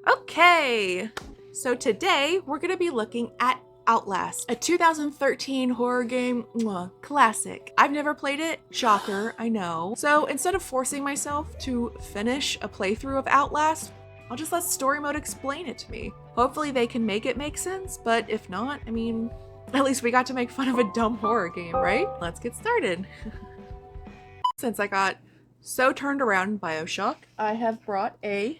Okay, so today we're going to be looking at Outlast, a 2013 horror game, classic. I've never played it, shocker, I know. So instead of forcing myself to finish a playthrough of Outlast, I'll just let Storymode explain it to me. Hopefully they can make it make sense, but if not, I mean, at least we got to make fun of a dumb horror game, right? Let's get started. Since I got so turned around in BioShock, I have brought a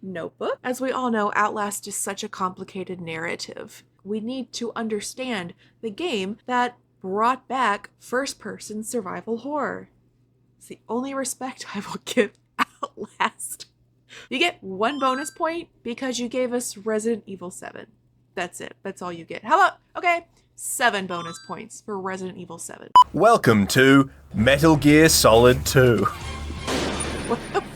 notebook. As we all know, Outlast is such a complicated narrative. We need to understand the game that brought back first-person survival horror. It's the only respect I will give Outlast. You get 1 bonus point because you gave us Resident Evil 7. That's it. That's all you get. How about, okay, 7 bonus points for Resident Evil 7. Welcome to Metal Gear Solid 2. What the fuck?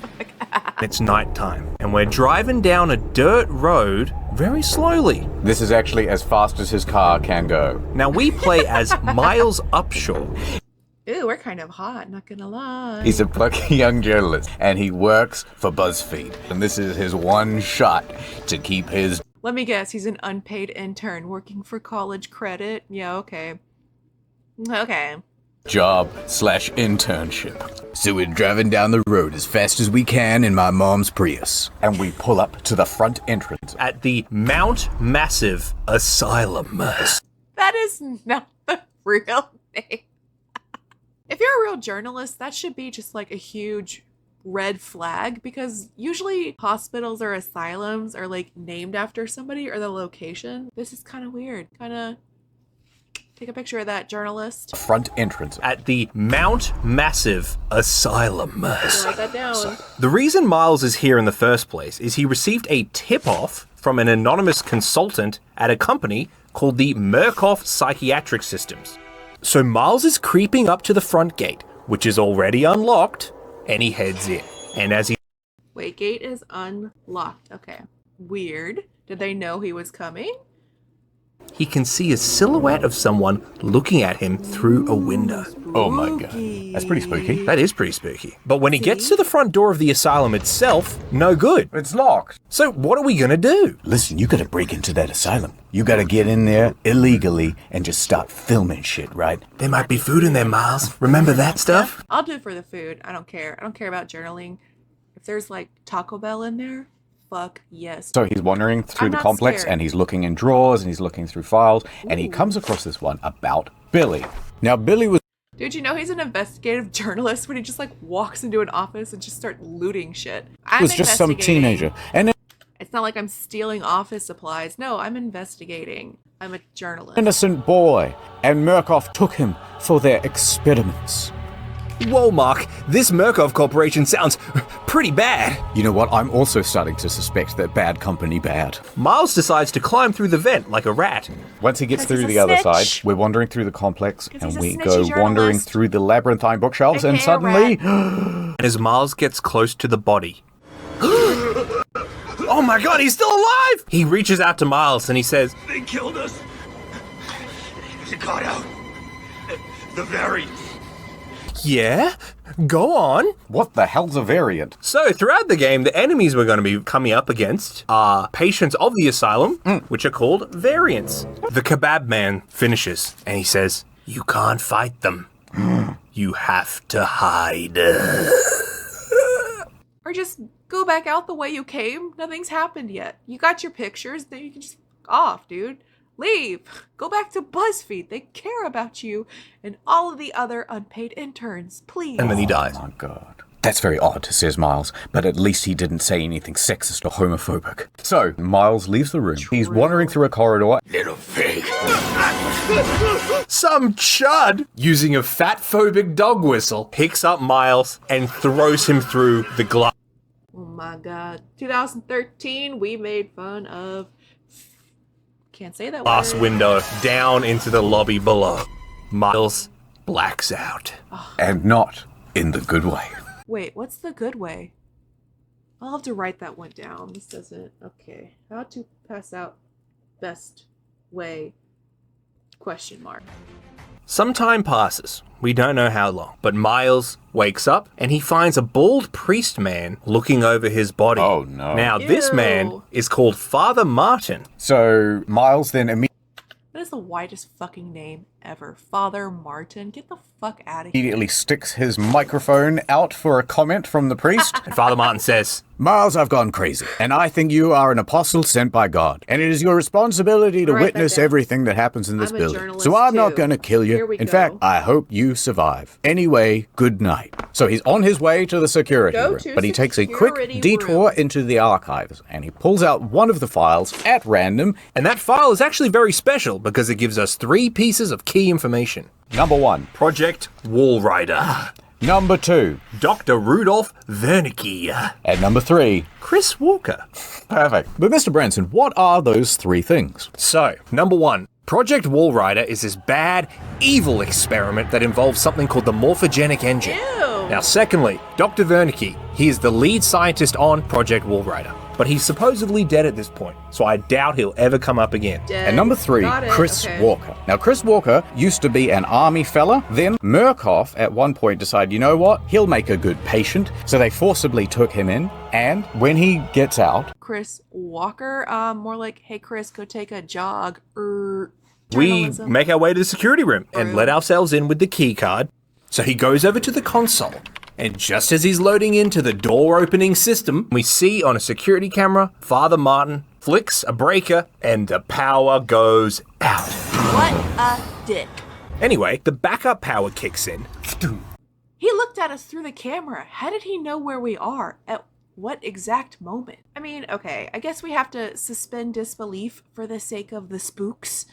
It's nighttime, and we're driving down a dirt road very slowly. This is actually as fast as his car can go. Now we play as Miles Upshaw. Ew, we're kind of hot, not gonna lie. He's a plucky young journalist, and he works for BuzzFeed. And this is his one shot to keep his... Let me guess, he's an unpaid intern working for college credit. Yeah, okay. Okay. job/internship. So we're driving down the road as fast as we can in my mom's Prius. And we pull up to the front entrance At the Mount Massive Asylum. That is not the real name. If you're a real journalist, that should be just like a huge red flag, because usually hospitals or asylums are like named after somebody or the location. This is kind of weird. Kind of take a picture of that, journalist. front entrance. At the Mount Massive Asylum. Write that down. The reason Miles is here in the first place is he received a tip-off from an anonymous consultant at a company called the Murkoff Psychiatric Systems. So Miles is creeping up to the front gate, which is already unlocked, and he heads in. And as he... Wait, gate is unlocked. Okay. Weird. Did they know he was coming? he can see a silhouette of someone looking at him through a window. Oh my god. That's pretty spooky. That is pretty spooky. But when he gets to the front door of the asylum itself, no good. It's locked. So what are we gonna do? Listen, you gotta break into that asylum. You gotta get in there illegally and just start filming shit, right? There might be food in there, Miles. Remember that stuff? I'll do it for the food. I don't care. I don't care about journaling. If there's like Taco Bell in there, fuck yes. So he's wandering through I'm the not complex scared. and he's looking in drawers and he's looking through files and he comes across this one about Billy. Now Billy was Dude, you know he's an investigative journalist when he just like walks into an office and just start looting shit. I'm just some investigating. teenager. And an It's not like I'm stealing office supplies. No, I'm investigating. I'm a journalist. innocent boy. And Murkoff took him for their experiments. Whoa, Mark. This Murkoff Corporation sounds pretty bad. You know what? I'm also starting to suspect that bad company bad. Miles decides to climb through the vent like a rat. Once he gets 'Cause through he's the a other side, snitch. we're wandering through the complex 'Cause and he's a we snitchy go wandering journalist. through the labyrinthine bookshelves and AKA a suddenly... And as Miles gets close to the body... Oh my god, he's still alive! He reaches out to Miles and he says, They killed us. They got out. The variants. yeah? Go on. What the hell's a variant? So, throughout the game, the enemies we're going to be coming up against are patients of the asylum, which are called variants. The kebab man finishes, and he says, you can't fight them. You have to hide. Or just go back out the way you came. Nothing's happened yet. You got your pictures, then you can just off, dude. Leave. Go back to BuzzFeed. They care about you and all of the other unpaid interns. Please. And then he dies. Oh my god. That's very odd, says Miles, but at least he didn't say anything sexist or homophobic. So, Miles leaves the room. He's wandering through a corridor. Little pig. Some chud, using a fat-phobic dog whistle, picks up Miles and throws him through the glass Oh my god. 2013, we made fun of... Can't say that word. window down into the lobby below. Miles blacks out. And not in the good way. Wait, what's the good way? I'll have to write that one down. This doesn't... Okay. How to pass out best way? Question mark. Some time passes. We don't know how long, but Miles wakes up and he finds a bald priest man looking over his body. Oh, no. Now, this man Ew. is called Father Martin. So Miles then That is the whitest fucking name ever. Father Martin. Get the fuck out of here. immediately sticks his microphone out for a comment from the priest. And Father Martin says, Miles, I've gone crazy, and I think you are an apostle sent by God, and it is your responsibility to Write that witness down. everything that happens in this I'm a building. journalist So I'm not too. going to kill you. Here we In go. fact, I hope you survive. Anyway, good night. So he's on his way to the security Go room, to but he takes a quick security detour room. into the archives, and he pulls out one of the files at random. and that file is actually very special because it gives us 3 pieces of key information. Number 1. Project Wallrider, Number 2. Dr. Rudolph Wernicke, And number 3. Chris Walker. Perfect. But Mr. Branson, what are those 3 things? So, number 1, Project Wallrider is this bad, evil experiment that involves something called the morphogenic engine. Ew. Now, secondly, Dr. Wernicke, he is the lead scientist on Project Wallrider, but he's supposedly dead at this point, so I doubt he'll ever come up again. Dead. And number 3, Got it. Chris Okay. Walker. Now, Chris Walker used to be an army fella. Then Murkoff at one point decided, you know what? He'll make a good patient. So they forcibly took him in. And when he gets out, Chris Walker. More like, hey Chris, go take a jog. We Journalism. make our way to the security room and True. let ourselves in with the key card. So he goes over to the console, and just as he's loading into the door opening system, we see on a security camera, Father Martin flicks a breaker and the power goes out. What a dick. Anyway, the backup power kicks in. He looked at us through the camera. How did he know where we are? At what exact moment? I mean, okay, I guess we have to suspend disbelief for the sake of the spooks,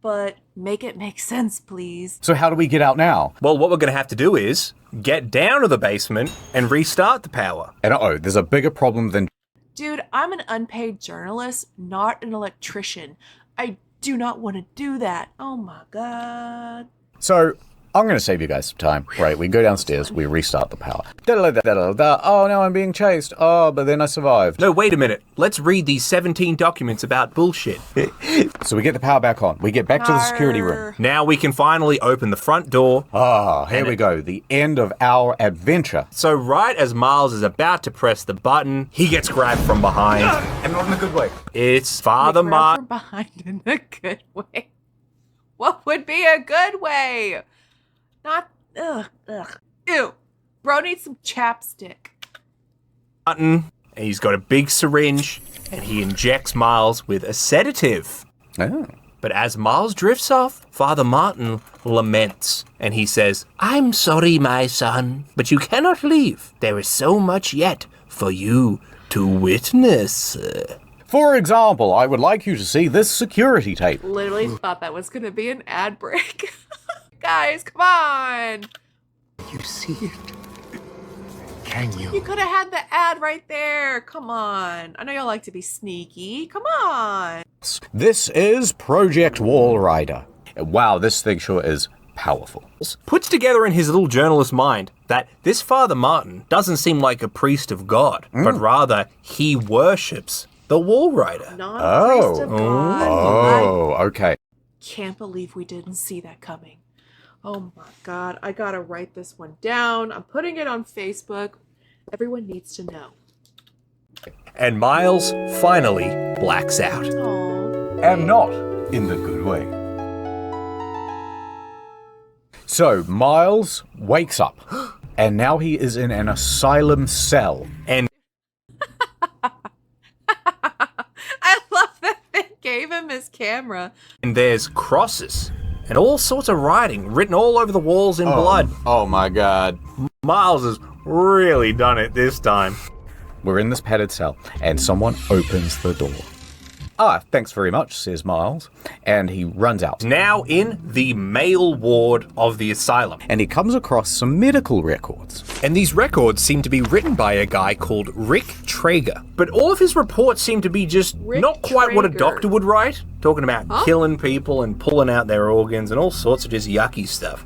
but make it make sense, please. so how do we get out now? Well, what we're going to have to do is get down to the basement and restart the power. And there's a bigger problem than Dude, I'm an unpaid journalist, not an electrician. I do not want to do that. Oh my god. So, I'm going to save you guys some time. Right, we go downstairs, we restart the power. Da-da-da-da-da-da. Oh, no, I'm being chased. Oh, but then I survived. No, wait a minute. Let's read these 17 documents about bullshit. So we get the power back on. We get back to the security room. Arr. Now we can finally open the front door. Ah, here we go. The end of our adventure. So right as Miles is about to press the button, he gets grabbed from behind. And not in a good way. It's Father Grab Martin. from behind in a good way. What would be a good way? Not ugh. Ew. Bro needs some chapstick. And he's got a big syringe, and he injects Miles with a sedative. Oh. But as Miles drifts off, Father Martin laments, and he says, "I'm sorry, my son, but you cannot leave. There is so much yet for you to witness." For example, I would like you to see this security tape. Literally thought that was gonna be an ad break. Guys, come on. You see it? Can You you? could have had the ad right there. Come on. I know y'all like to be sneaky. Come on. This is Project Wallrider. Wow, this thing sure is powerful. Puts together in his little journalist mind that this Father Martin doesn't seem like a priest of God, but rather he worships the Wallrider. Not a priest of God. Oh, okay. I can't believe we didn't see that coming. Oh my god. I gotta write this one down. I'm putting it on Facebook. Everyone needs to know. And Miles finally blacks out. Oh. And not in the good way. So, Miles wakes up, and now he is in an asylum cell. And I love that they gave him his camera. there's crosses and all sorts of writing written all over the walls in blood. Oh my god. Miles has really done it this time. We're in this padded cell, and someone opens the door. Ah, thanks very much, says Miles, and he runs out. Now in the male ward of the asylum. And he comes across some medical records. And these records seem to be written by a guy called Rick Traeger. But all of his reports seem to be just Rick not quite what a Traeger. doctor would write. Talking about Huh? killing people and pulling out their organs and all sorts of just yucky stuff.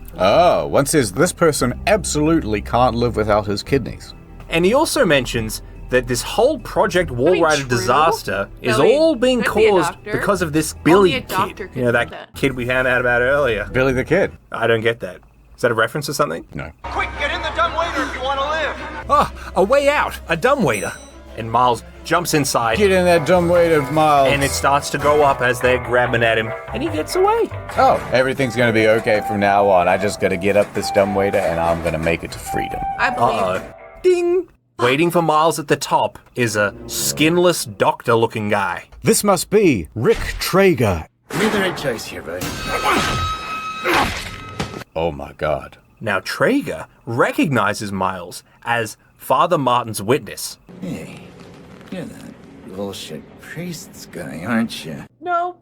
One says this person absolutely can't live without his kidneys. And he also mentions that this whole Project Walrider true. disaster is Billy all being could be a caused doctor. because of this Only Billy a doctor kid. could You know, do that that. kid we found out about earlier. Billy the Kid. I don't get that. Is that a reference to something? No. Quick, get in the dumbwaiter if you want to live. Oh, a way out, a dumbwaiter. And Miles jumps inside, Get in that dumbwaiter, Miles. and it starts to go up as they're grabbing at him, and he gets away. Oh, everything's gonna be okay from now on. I just gotta get up this dumbwaiter and I'm gonna make it to freedom. I believe. Uh-oh. Ding! Waiting for Miles at the top is a skinless doctor-looking guy. This must be Rick Traeger. You made the right choice here, buddy. Oh my god. Now Traeger recognizes Miles as Father Martin's witness. Hey, you're that bullshit priest's guy, aren't you? No,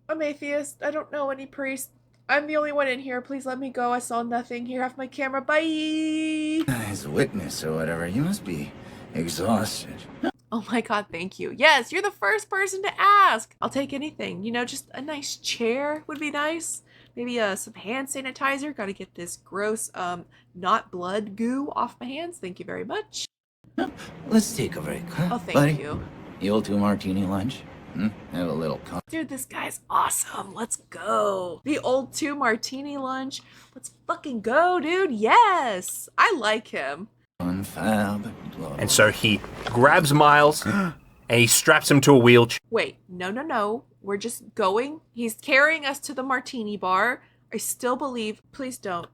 I'm atheist. I don't know any priest. I'm the only one in here. Please let me go. I saw nothing. Here, have my camera. Bye. As witness or whatever, you must be exhausted. Oh my god, thank you. Yes, you're the first person to ask. I'll take anything. You know, just a nice chair would be nice. Maybe some hand sanitizer. Gotta get this gross, not blood goo off my hands. Thank you very much. Let's take a break, huh, Oh, thank buddy? you. The old 2-martini lunch? Have a little Dude, this guy's awesome. Let's go. The old 2-martini lunch. Let's fucking go, dude. Yes. I like him. confab. And so he grabs Miles and he straps him to a wheelchair. Wait, no. We're just going. He's carrying us to the martini bar. I still believe. Please don't.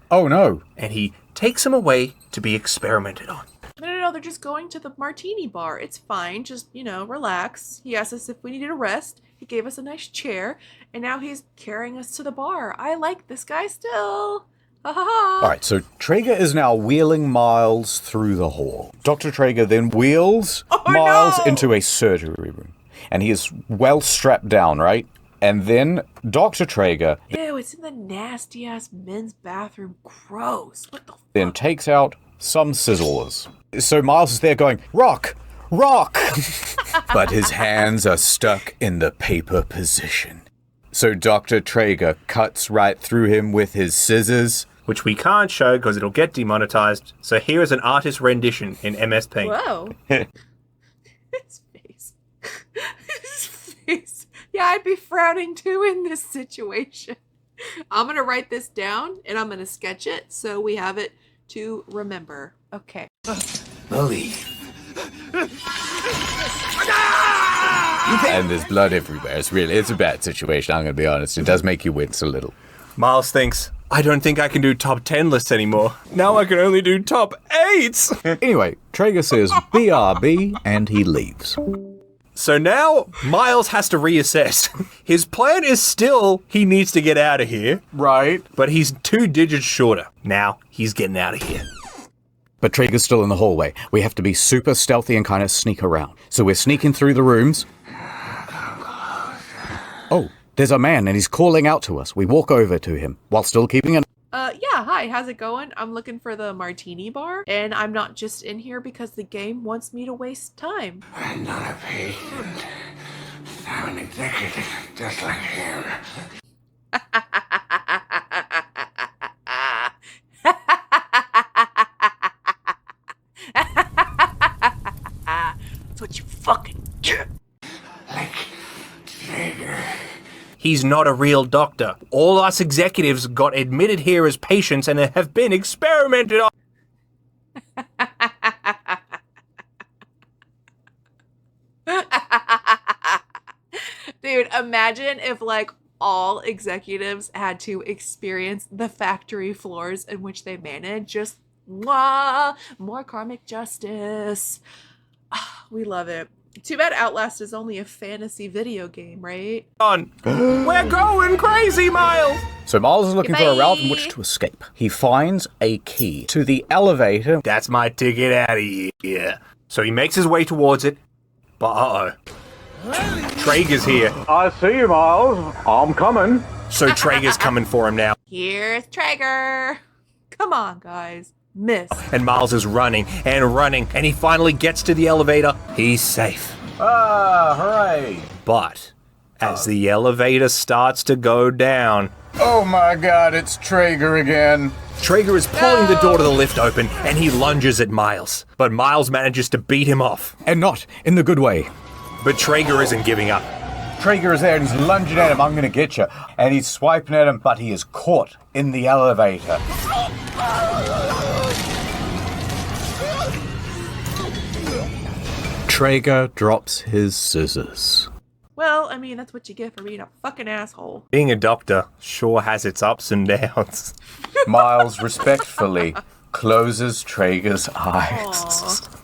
Oh no. And he takes him away to be experimented on. No. They're just going to the martini bar. It's fine. Just, relax. He asked us if we needed a rest. He gave us a nice chair. And now he's carrying us to the bar. I like this guy still. Ha ha ha. Alright, so Traeger is now wheeling Miles through the hall. Dr. Traeger then wheels Miles no! into a surgery room. And he is well strapped down, right? And then Dr. Traeger Ew, it's in the nasty ass men's bathroom. Gross. What the then fuck? takes out some sizzlers. So Miles is there going, rock, rock! But his hands are stuck in the paper position. So Dr. Traeger cuts right through him with his scissors. Which we can't show because it'll get demonetized. So here is an artist rendition in MS Paint. Whoa. His face. His face. Yeah, I'd be frowning too in this situation. I'm going to write this down and I'm going to sketch it so we have it to remember. Okay. Believe. And there's blood everywhere. It's a bad situation, I'm going to be honest. It does make you wince a little. Miles thinks, I don't think I can do top 10 lists anymore. Now I can only do top 8s. Anyway, Traeger says BRB and he leaves. So now Miles has to reassess. His plan is still he needs to get out of here, Right. but he's 2 digits shorter. Now he's getting out of here. But Traeger's still in the hallway. We have to be super stealthy and kind of sneak around. So we're sneaking through the rooms. Oh, there's a man and he's calling out to us. We walk over to him while still keeping an... Yeah, hi, how's it going? I'm looking for the martini bar, and I'm not just in here because the game wants me to waste time. I'm not a patient. I'm an executive, just like him. That's what you fucking get. Like Traeger. He's not a real doctor. All us executives got admitted here as patients and have been experimented on. Dude, imagine if all executives had to experience the factory floors in which they manage. Just more karmic justice. We love it. Too bad Outlast is only a fantasy video game, right? We're going crazy, Miles! So Miles is looking for a route in Bye. which to escape. He finds a key to the elevator. That's my ticket out of here. So he makes his way towards it, but uh-oh. Traeger's here. I see you, Miles. I'm coming. So Traeger's coming for him now. Here's Traeger. Come on, guys. Miss. And Miles is running, and he finally gets to the elevator. He's safe. Ah, hooray. But as the elevator starts to go down, Oh my god, it's Traeger again. Traeger is pulling the door to the lift open, and he lunges at Miles. But Miles manages to beat him off. And not in the good way. But Traeger isn't giving up. Traeger is there and he's lunging at him, I'm gonna get you. And he's swiping at him, but he is caught in the elevator. Traeger drops his scissors. Well, I mean, that's what you get for being a fucking asshole. Being a doctor sure has its ups and downs. Miles respectfully closes Traeger's eyes. Aw.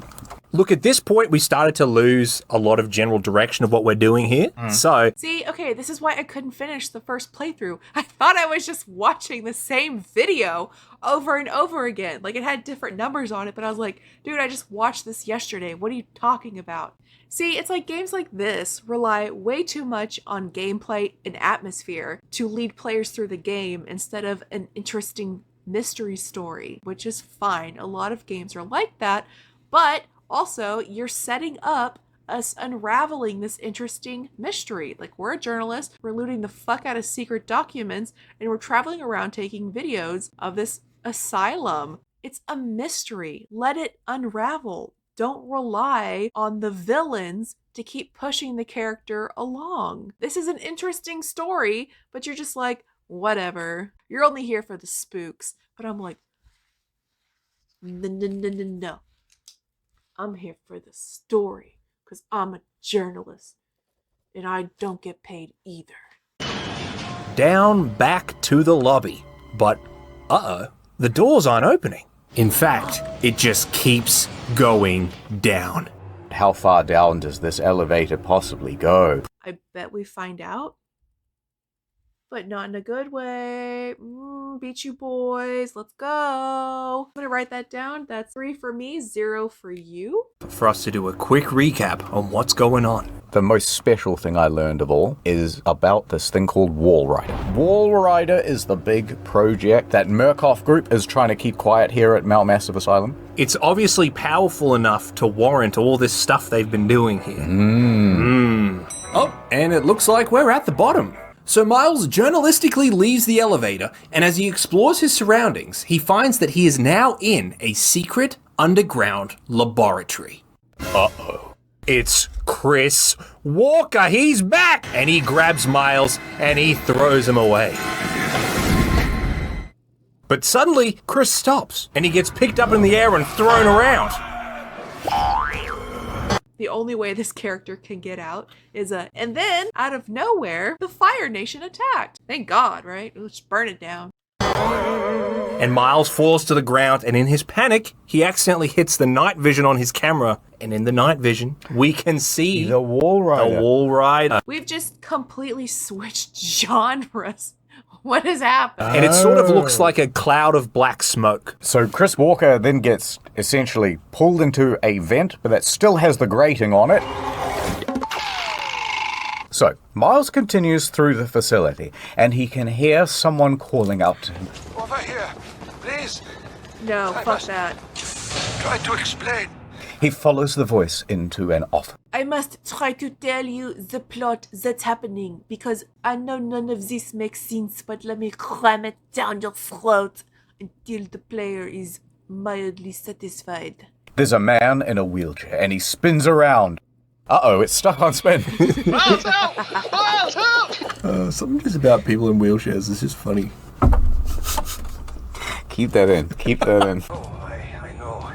Look, at this point, we started to lose a lot of general direction of what we're doing here. So, See, okay, this is why I couldn't finish the first playthrough. I thought I was just watching the same video over and over again. Like, it had different numbers on it, but I was like, dude, I just watched this yesterday. What are you talking about? See, it's like games like this rely way too much on gameplay and atmosphere to lead players through the game instead of an interesting mystery story, which is fine. A lot of games are like that, but also you're setting up us unraveling this interesting mystery. Like, we're a journalist, we're looting the fuck out of secret documents, and we're traveling around taking videos of this asylum. It's a mystery. Let it unravel. Don't rely on the villains to keep pushing the character along. This is an interesting story, but you're just like, whatever. You're only here for the spooks. But I'm like, no. I'm here for the story, because I'm a journalist, and I don't get paid either. down back to the lobby. But, the doors aren't opening. In fact, it just keeps going down. How far down does this elevator possibly go? I bet we find out. But not in a good way. Beat you boys. Let's go. I'm going to write that down. That's 3 for me, 0 for you. For us to do a quick recap on what's going on. The most special thing I learned of all is about this thing called Wall Rider. Wall Rider is the big project that Murkoff Group is trying to keep quiet here at Mount Massive Asylum. It's obviously powerful enough to warrant all this stuff they've been doing here. Oh, and it looks like we're at the bottom. So Miles journalistically leaves the elevator, and as he explores his surroundings, he finds that he is now in a secret underground laboratory. Uh-oh. It's Chris Walker. He's back! And he grabs Miles, and he throws him away. But suddenly, Chris stops, and he gets picked up in the air and thrown around. The only way this character can get out is and then, out of nowhere, the Fire Nation attacked. Thank God, right? Let's burn it down. And Miles falls to the ground, and in his panic, he accidentally hits the night vision on his camera. And in the night vision, we can see The Wall Rider. the Wall Rider. We've just completely switched genres. What has happened? And it sort of looks like a cloud of black smoke. So Chris Walker then gets essentially pulled into a vent, but that still has the grating on it. So Miles continues through the facility, and he can hear someone calling out to him. Over here, please. No, fuck that. Try to explain. He follows the voice into an office. I must try to tell you the plot that's happening, because I know none of this makes sense, but let me cram it down your throat until the player is mildly satisfied. There's a man in a wheelchair, and he spins around. Uh-oh, it's stuck on spin. Miles, help! Miles, help! Something just about people in wheelchairs is just funny. Keep that in. Keep that in. Oh, I know.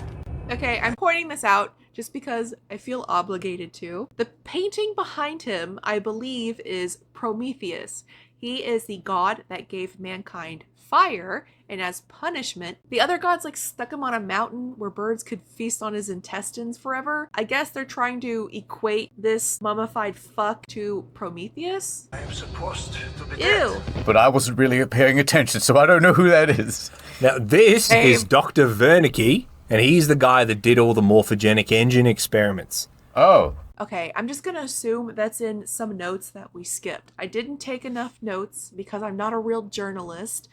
Okay, I'm pointing this out just because I feel obligated to. The painting behind him, I believe, is Prometheus. He is the god that gave mankind fire, and as punishment, the other gods stuck him on a mountain where birds could feast on his intestines forever. I guess they're trying to equate this mummified fuck to Prometheus. I am supposed to be Ew. dead. But I wasn't really paying attention, so I don't know who that is. Now, this Same. is Dr. Wernicke, and he's the guy that did all the morphogenic engine experiments. Oh. Okay, I'm just gonna assume that's in some notes that we skipped. I didn't take enough notes because I'm not a real journalist.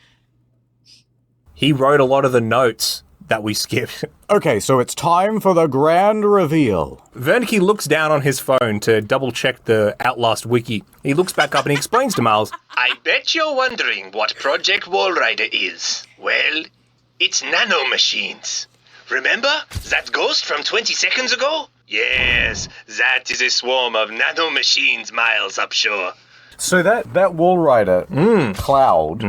He wrote a lot of the notes that we skipped. Okay, so it's time for the grand reveal. Wernicke looks down on his phone to double check the Outlast wiki. He looks back up and he explains to Miles, I bet you're wondering what Project Wall Rider is. Well, It's nanomachines. Remember that ghost from 20 seconds ago? Yes, that is a swarm of nanomachines, Miles, upshore. So that wall rider cloud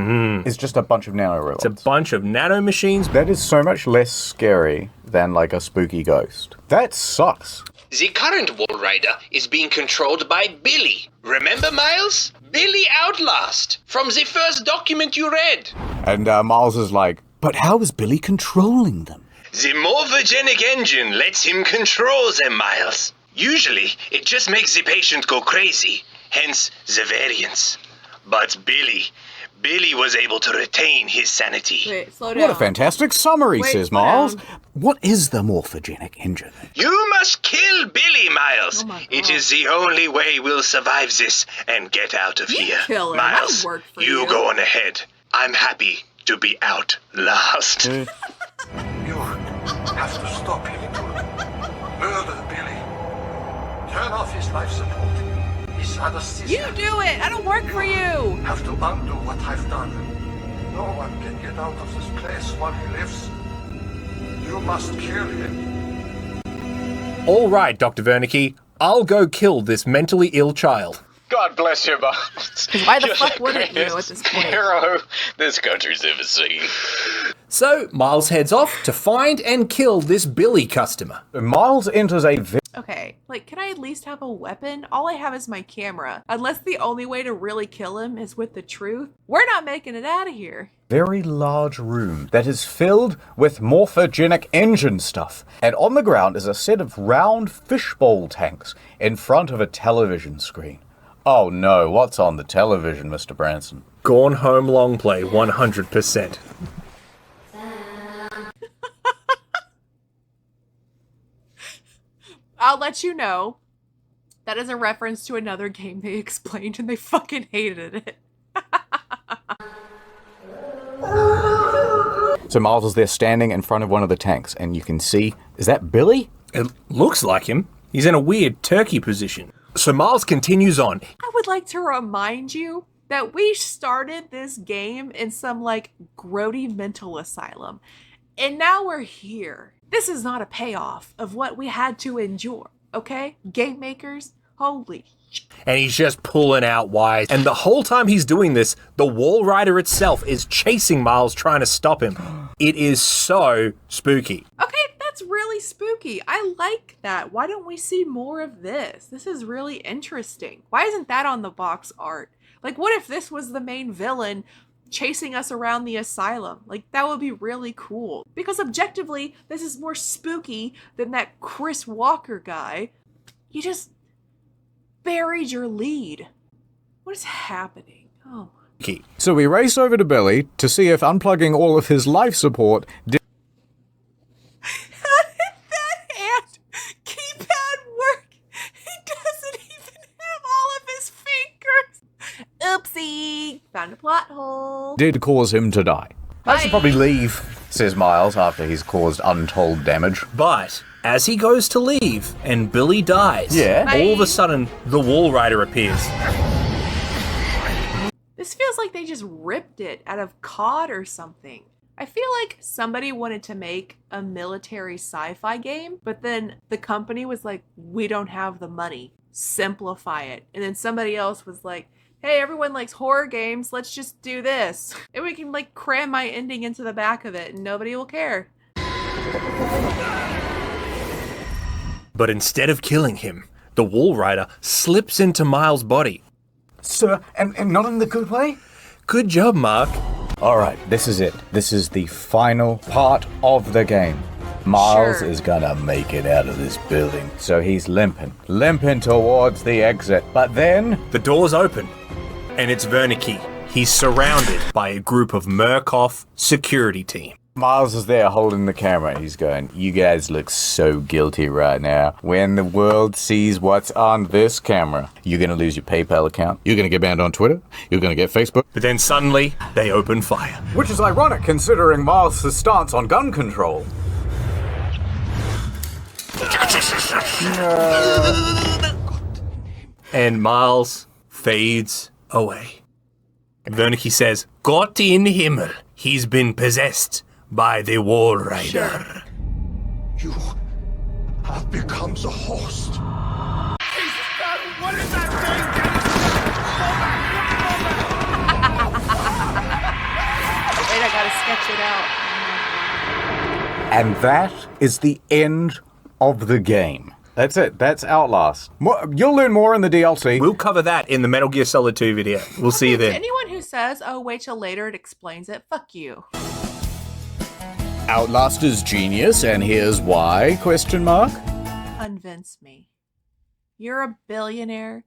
is just a bunch of nanorobots. It's a bunch of nanomachines. That is so much less scary than like a spooky ghost. That sucks. The current wall rider is being controlled by Billy. Remember, Miles? Billy Outlast, from the first document you read. And Miles is like, but how is Billy controlling them? The morphogenic engine lets him control them, Miles. Usually, it just makes the patient go crazy, hence the variance. But Billy was able to retain his sanity. Wait, slow down. What a fantastic summary, Wait, says slow Miles. down. What is the morphogenic engine? You must kill Billy, Miles. Oh my God. It is the only way we'll survive this and get out of here. kill him. Miles, That'll work for you you. go on ahead. I'm happy to be out last. You have to stop him. Murder Billy. Turn off his life support. His anesthesia. You do it! I don't work for you! Have to undo what I've done. No one can get out of this place while he lives. You must kill him. All right, Dr. Wernicke, I'll go kill this mentally ill child. God bless you, Miles. Why the fuck wouldn't you at this point? Hero this country's ever seen. So, Miles heads off to find and kill this Billy customer. Miles enters a Okay, like, can I at least have a weapon? All I have is my camera. Unless the only way to really kill him is with the truth, we're not making it out of here. very large room that is filled with morphogenic engine stuff. And on the ground is a set of round fishbowl tanks in front of a television screen. Oh no, what's on the television, Mr. Branson? Gone Home Long Play 100%. I'll let you know. That is a reference to another game they explained and they fucking hated it. So Miles is there standing in front of one of the tanks, and you can see, is that Billy? It looks like him. He's in a weird turkey position. So Miles continues on. I would like to remind you that we started this game in some, like, grody mental asylum. And now we're here. This is not a payoff of what we had to endure, okay? Game makers, holy shit. And he's just pulling out wires. And the whole time he's doing this, the wall rider itself is chasing Miles, trying to stop him. It is so spooky. Okay, that's really spooky. I like that. Why don't we see more of this? This is really interesting. Why isn't that on the box art? Like, what if this was the main villain chasing us around the asylum? Like, that would be really cool. Because objectively, this is more spooky than that Chris Walker guy. You just buried your lead. What is happening? Oh. So we race over to Billy to see if unplugging all of his life support did How did that hand keypad work? He doesn't even have all of his fingers. Oopsie. Found a plot hole. cause him to die. I should Bye. probably leave, says Miles after he's caused untold damage. But as he goes to leave and Billy dies, Yeah. all of a sudden the wall rider appears. This feels like they just ripped it out of COD or something. I feel like somebody wanted to make a military sci-fi game, but then the company was like, we don't have the money. Simplify it. And then somebody else was like, hey, everyone likes horror games. Let's just do this. And we can like cram my ending into the back of it and nobody will care. But instead of killing him, the wall rider slips into Miles' body. Sir, and not in the good way? Good job, Mark. Alright, this is it. This is the final part of the game. Miles Sure. is gonna make it out of this building. So he's limping towards the exit. But then, The doors open, and it's Wernicke. He's surrounded by a group of Murkoff security team. Miles is there holding the camera. He's going, you guys look so guilty right now. When the world sees what's on this camera, you're gonna lose your PayPal account. You're gonna get banned on Twitter. You're gonna get Facebook. But then suddenly, they open fire. Which is ironic considering Miles' stance on gun control. And Miles fades away. Wernicke says, Gott in Himmel, he's been possessed. by the Wall Rider. You have become the host. What is that Wait, I gotta sketch it out. And that is the end of the game. That's it. That's Outlast. You'll learn more in the DLC. We'll cover that in the Metal Gear Solid 2 video. We'll see you then. Anyone who says, oh, wait till later it explains it, fuck you. Outlast is genius, and here's why, ? Convince me. You're a billionaire.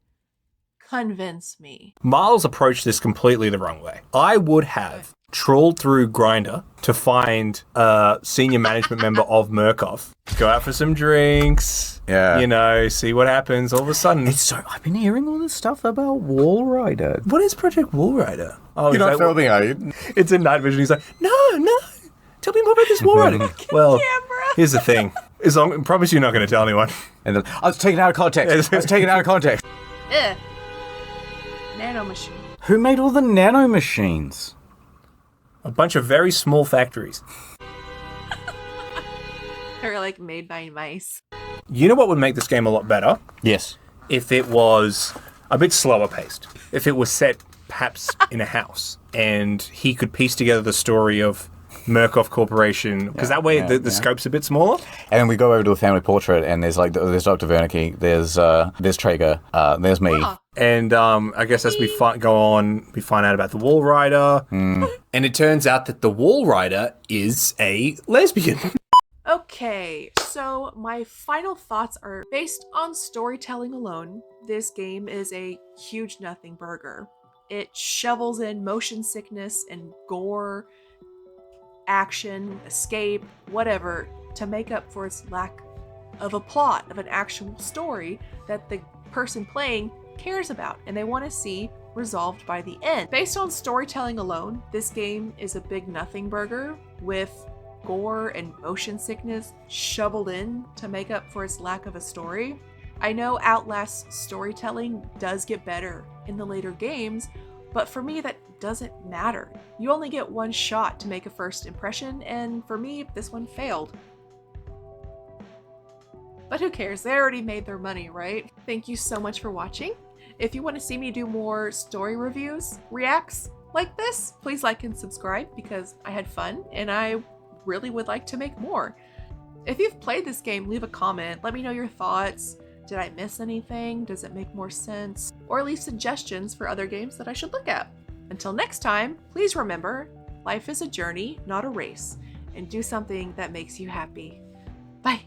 Convince me. Miles approached this completely the wrong way. I would have trawled through Grindr to find a senior management member of Murkoff, go out for some drinks, see what happens. All of a sudden, I've been hearing all this stuff about Wall Rider. what is Project Wall Rider? Oh, You're not filming, are you? It's in night vision. He's like, no, tell me more about this Wall Rider. Well, here's the thing. I promise you're not going to tell anyone. And then, I was taken out of context. Ugh. Nano machine. Who made all the nano machines? A bunch of very small factories. They're like made by mice. You know what would make this game a lot better? Yes. If it was a bit slower paced. If it was set perhaps in a house and he could piece together the story of Murkoff Corporation, because that way the scope's a bit smaller. And we go over to a family portrait, and there's Dr. Wernicke, there's Traeger, there's me. And I guess as we go on, we find out about the Wall Rider. And it turns out that the Wall Rider is a lesbian. Okay, so my final thoughts are based on storytelling alone. This game is a huge nothing burger. It shovels in motion sickness and gore, action, escape, whatever, to make up for its lack of a plot, of an actual story that the person playing cares about and they want to see resolved by the end. Based on storytelling alone, this game is a big nothing burger with gore and motion sickness shoveled in to make up for its lack of a story. I know Outlast's storytelling does get better in the later games, but for me that doesn't matter. You only get one shot to make a first impression, and for me, this one failed. But who cares? They already made their money, right? Thank you so much for watching. If you want to see me do more story reviews, reacts like this, please like and subscribe because I had fun and I really would like to make more. If you've played this game, leave a comment. Let me know your thoughts. Did I miss anything? Does it make more sense? Or leave suggestions for other games that I should look at. Until next time, please remember, life is a journey, not a race, and do something that makes you happy. Bye.